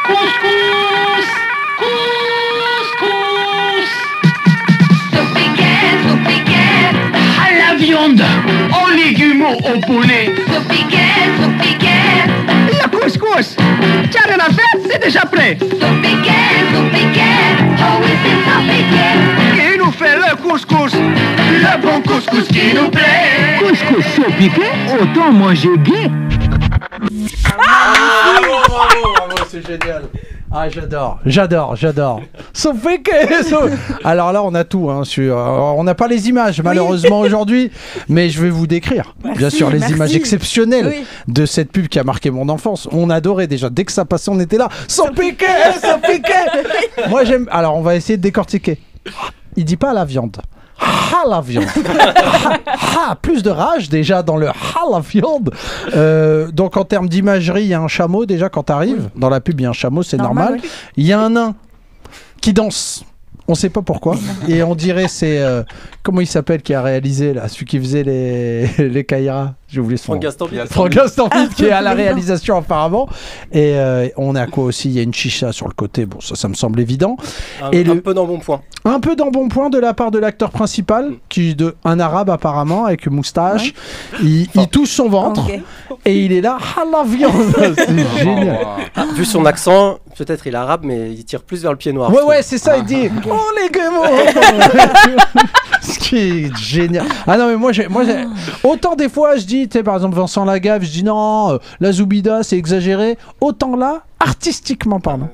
Couscous, couscous. Soupiquet, À la viande, aux légumes, au poulet. soupiquet. Le couscous, t'as rien à faire, c'est déjà prêt. Soupiquet, oh oui c'est soupiquet. Qui nous fait le couscous? Le bon couscous qui nous plaît. Couscous saupiqué, autant manger bien. Bravo, c'est génial. Ah, j'adore. Alors là, on a tout. Hein, on n'a pas les images, malheureusement, aujourd'hui. Mais je vais vous décrire, bien sûr, les images exceptionnelles de cette pub qui a marqué mon enfance. On adorait déjà. Dès que ça passait, on était là. Sans piquer. Moi, j'aime... Alors, on va essayer de décortiquer. Il dit pas la viande. La viande. Plus de rage déjà dans le la viande. Donc en termes d'imagerie, il y a un chameau déjà quand t'arrives. Dans la pub, il y a un chameau, c'est normal. Il y a un nain qui danse. On sait pas pourquoi. Et on dirait c'est... comment il s'appelle qui a réalisé là, celui qui faisait les Kaira. J'ai oublié son nom. Franck Gastambide qui est à la réalisation apparemment. Et on a quoi aussi? Il y a une chicha sur le côté. Bon, ça me semble évident. Un peu d'embonpoint. Un peu d'embonpoint de la part de l'acteur principal, un arabe apparemment, avec une moustache. Ouais. Il touche son ventre et il est là, la viande. C'est génial. Vu son accent, peut-être il est arabe, mais il tire plus vers le pied noir. Ouais, c'est ça, il dit « Oh les guémons !» Ce qui est génial. Ah non, mais moi autant des fois, je dis, tu sais, par exemple, Vincent Lagaffe, je dis non, la Zoubida, c'est exagéré. Autant là, artistiquement parlant.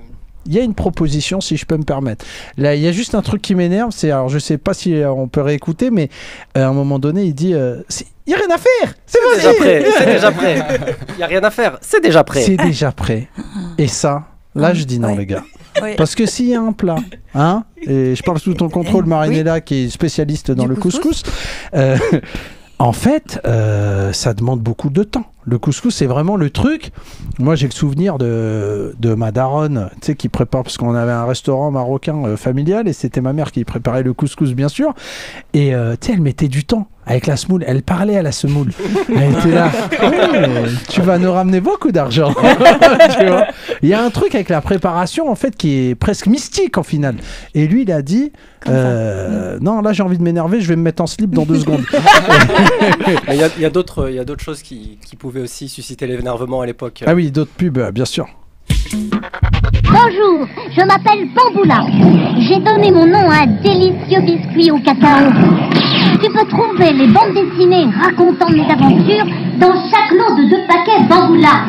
Il y a une proposition, si je peux me permettre. Là, il y a juste un truc qui m'énerve, alors je sais pas si on peut réécouter, mais à un moment donné, il dit il n'y a rien à faire, c'est déjà prêt. Il n'y a rien à faire, c'est déjà prêt. C'est déjà prêt. Et ça, là, je dis non, les gars. Parce que s'il y a un plat, hein, et je parle sous ton contrôle, Marinella, qui est spécialiste dans le couscous, en fait, ça demande beaucoup de temps. Le couscous, c'est vraiment le truc. Moi, j'ai le souvenir de ma daronne, tu sais, qui prépare, parce qu'on avait un restaurant marocain familial, et c'était ma mère qui préparait le couscous, bien sûr. Et tu sais, elle mettait du temps avec la semoule. Elle parlait à la semoule. Elle était là. Tu vas nous ramener beaucoup d'argent. Tu vois, il y a un truc avec la préparation, en fait, qui est presque mystique, en final. Et lui, il a dit... non, là j'ai envie de m'énerver, je vais me mettre en slip dans 2 secondes. Il y a d'autres choses qui pouvaient aussi susciter l'énervement à l'époque. Ah oui, d'autres pubs, bien sûr. Bonjour, je m'appelle Bamboula. J'ai donné mon nom à un délicieux biscuit au cacao. Tu peux trouver les bandes dessinées racontant mes aventures dans chaque lot de 2 paquets Bamboula.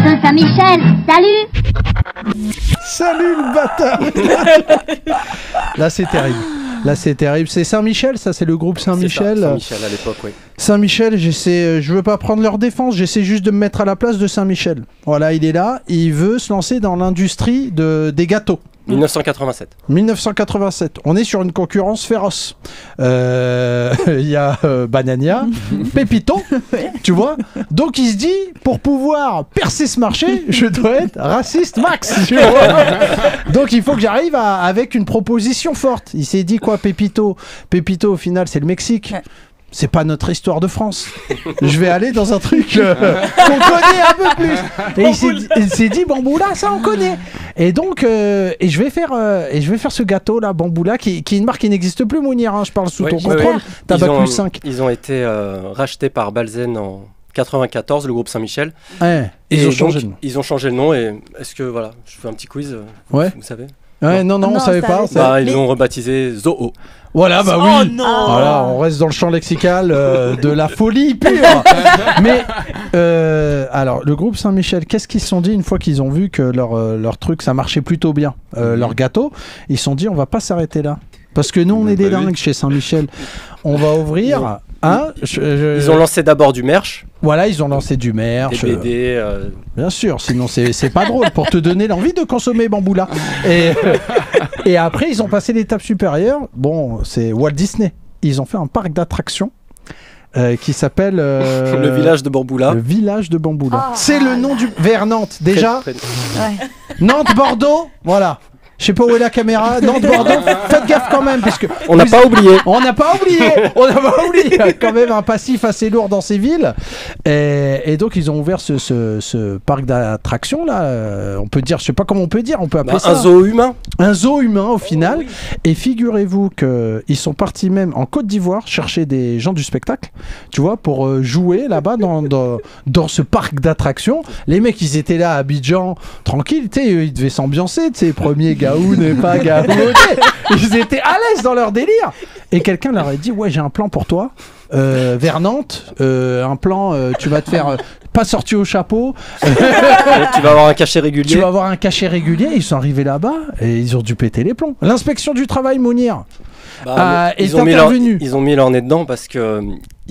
De Saint-Michel, salut. Salut le bâtard. Là c'est terrible. C'est Saint-Michel, ça c'est le groupe Saint-Michel. Saint-Michel à l'époque, oui. Saint-Michel, je veux pas prendre leur défense, j'essaie juste de me mettre à la place de Saint-Michel. Voilà, il est là, il veut se lancer dans l'industrie des gâteaux. 1987. On est sur une concurrence féroce. Il y a Banania, Pépito, tu vois. Donc il se dit, pour pouvoir percer ce marché, je dois être raciste max. Tu vois. Donc il faut que j'arrive avec une proposition forte. Il s'est dit quoi, Pépito? Pépito, au final, c'est le Mexique. Ouais. C'est pas notre histoire de France. Je vais aller dans un truc qu'on connaît un peu plus. Et il s'est dit Bamboula, ça on connaît. Et donc je vais faire ce gâteau là, Bamboula, qui est une marque qui n'existe plus, Mounir. Hein, je parle sous ton contrôle. Tabac plus 5. Ils ont été rachetés par Balzen en 94, le groupe Saint-Michel. Ouais. Ils ont changé le nom. Et est-ce que voilà, je fais un petit quiz. Vous savez. Ouais, non, on savait pas. Ils l'ont rebaptisé Zoo. Voilà, bah oui. Non. Voilà, on reste dans le champ lexical de la folie pure. Mais alors, le groupe Saint-Michel, qu'est-ce qu'ils se sont dit une fois qu'ils ont vu que leur truc, ça marchait plutôt bien, leur gâteau? Ils se sont dit, on va pas s'arrêter là. Parce que nous, on est des dingues chez Saint-Michel. On va ouvrir... Ils ont lancé d'abord du merch. Voilà, ils ont lancé du merch. Des BD. Bien sûr, sinon c'est pas drôle pour te donner l'envie de consommer Bamboula. Et après, ils ont passé l'étape supérieure. Bon, c'est Walt Disney. Ils ont fait un parc d'attractions qui s'appelle... le village de Bamboula. Le village de Bamboula. C'est le nom du... Vers Nantes, déjà. Nantes, Bordeaux, voilà. Je sais pas où est la caméra. Non, de Bordeaux. Faites gaffe quand même, parce que On n'a pas oublié. On n'a pas oublié. On n'a pas oublié. Il y a quand même un passif assez lourd dans ces villes. Et donc ils ont ouvert ce parc d'attractions là. On peut dire, je sais pas comment on peut dire. On peut appeler ça Un zoo humain. un zoo humain au final. Et figurez-vous qu'ils sont partis même en Côte d'Ivoire chercher des gens du spectacle, tu vois, pour jouer là-bas dans ce parc d'attractions. Les mecs, ils étaient là à Abidjan, tranquilles, tu sais, ils devaient s'ambiancer, tu sais, premier Gaoun et pas Gaoun. Ils étaient à l'aise dans leur délire. Et quelqu'un leur a dit, ouais, j'ai un plan pour toi. Vers Nantes, un plan, tu vas te faire pas sorti au chapeau. Tu vas avoir un cachet régulier. Tu vas avoir un cachet régulier. Ils sont arrivés là-bas et ils ont dû péter les plombs. L'inspection du travail, Mounir, est intervenue. Ils ont mis leur nez dedans parce que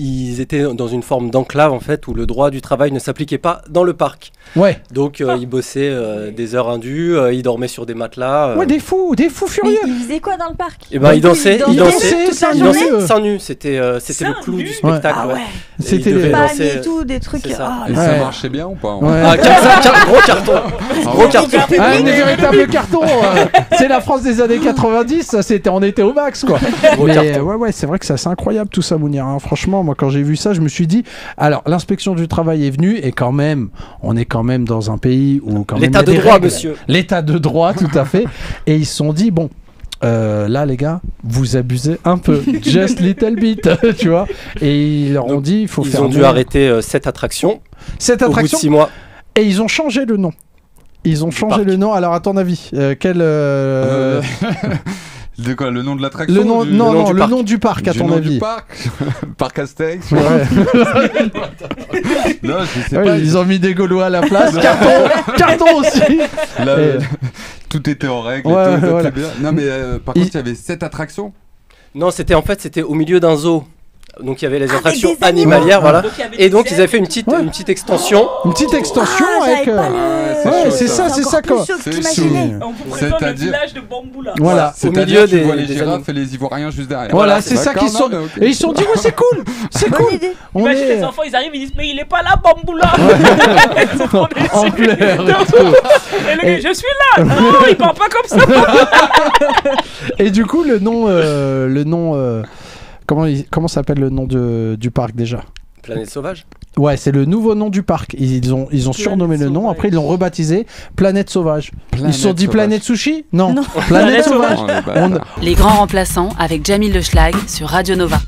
ils étaient dans une forme d'enclave en fait où le droit du travail ne s'appliquait pas dans le parc. Ouais. Donc ils bossaient des heures indues, ils dormaient sur des matelas. Ouais, des fous furieux. Mais ils faisaient quoi dans le parc? Et ben ils dansaient toute la journée seins nus. C'était le clou du spectacle. Ah ouais. Et C'était ils devaient Pas danser. et tout, des trucs. C'est ça. Ah, Et là. ça Ouais. marchait bien ou pas? Ouais. Ah, gros carton. Gros carton. Un véritable carton. C'est la France des années 90. Ça, on était au max, quoi. Gros Mais carton. ouais, c'est vrai que c'est assez incroyable tout ça, Mounir. Hein. Franchement, moi, quand j'ai vu ça, je me suis dit, alors l'inspection du travail est venue et quand même, on est quand même dans un pays où quand même L'état il y a de des droit, règles. monsieur. L'état de droit, tout à fait. Et ils se sont dit, bon. Là les gars, vous abusez un peu, just little bit, tu vois. Et ils leur ont dit, il faut Ils faire. ont dû arrêter cette attraction cette au bout de attraction 6 mois. et ils ont changé le nom. Ils ont changé parc. le nom. Alors à ton avis, quel De quoi? Le nom de l'attraction? le nom, du- non, nom non, du le parc. nom du parc à Du ton nom avis. du parc? Parc Astérix? Ouais. Non, je sais Ouais, pas. ils ont mis des Gaulois à la place. Carton aussi. Là, Et- tout était en règle. Ouais, et tout, voilà. c'était bien. Non, mais par Il- contre, il y avait 7 attractions. Non, c'était au milieu d'un zoo. Donc il y avait les attractions des animaux. animalières, voilà. Donc, il y avait Et des donc ils ailes. avaient fait une petite extension. Une petite extension avec. j'avais pas le- Ouais, chaud, c'est ça, c'est ça quoi. encore plus chaud que C'est t'imaginais. On vous présente le C'est-à-dire- village de Bamboula. Voilà. C'est-à-dire milieu tu des- vois les des girafes animaux. et les ivoiriens juste derrière. Voilà, c'est ça D'accord, qu'ils sont. non, mais ok. Et ils se sont dit, ouais, c'est cool, c'est Bonne cool. idée. On Imagine est les enfants, ils arrivent, ils disent mais il est pas là, Bamboula. en pleurs. Et le gars, je suis là. Non, il parle pas comme ça. Et du coup, le nom, comment s'appelle le nom du parc déjà? Planète sauvage. Ouais, c'est le nouveau nom du parc. Ils ont surnommé le nom. Sauvage. Après, ils l'ont rebaptisé Planète Sauvage. Ils se sont dit Sauvage. Planète Sushi? Non. Non. Planète Planète Sauvage. Oh, les bâtards. On- Les grands remplaçants avec Jamil Le Schlag sur Radio Nova.